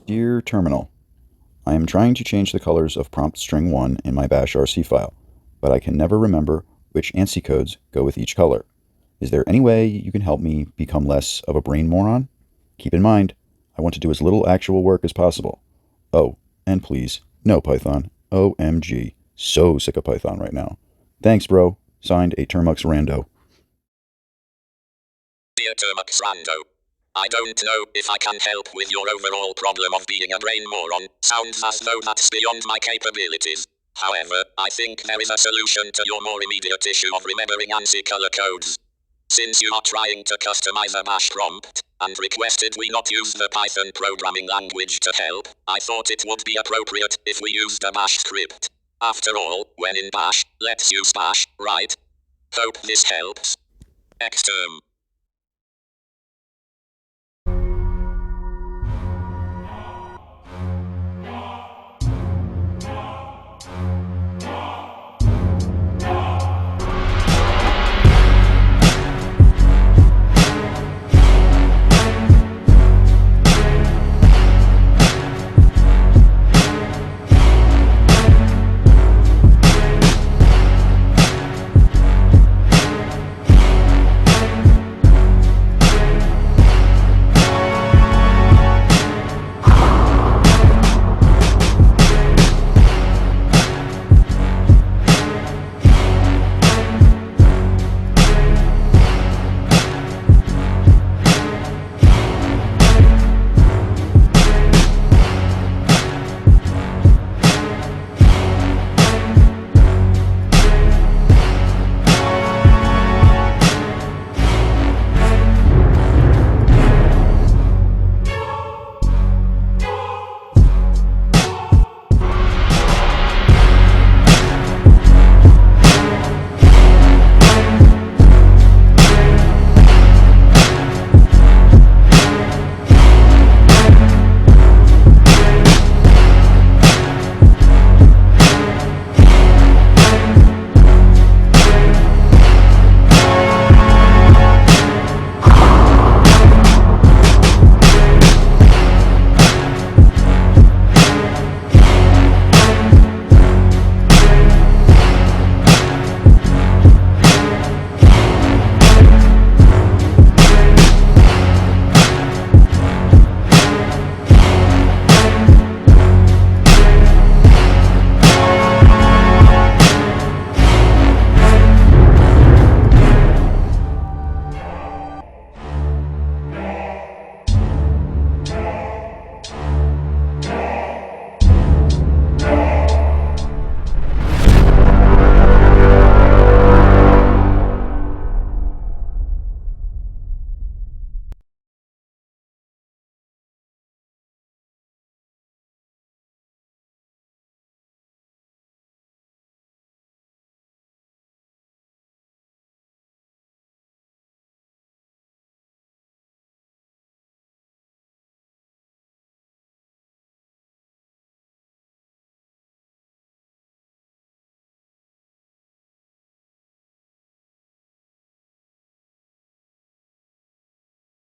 Dear Terminal, I am trying to change the colors of prompt string 1 in my bash RC file, but I can never remember which ANSI codes go with each color. Is there any way you can help me become less of a brain moron? Keep in mind, I want to do as little actual work as possible. Oh, and please, no Python. OMG. So sick of Python right now. Thanks, bro. Signed, a Termux rando. Dear Termux Rando, I don't know if I can help with your overall problem of being a brain moron. Sounds as though that's beyond my capabilities. However, I think there is a solution to your more immediate issue of remembering ANSI color codes. Since you are trying to customize a bash prompt, and requested we not use the Python programming language to help, I thought it would be appropriate if we used a bash script. After all, when in bash, let's use bash, right? Hope this helps. Xterm.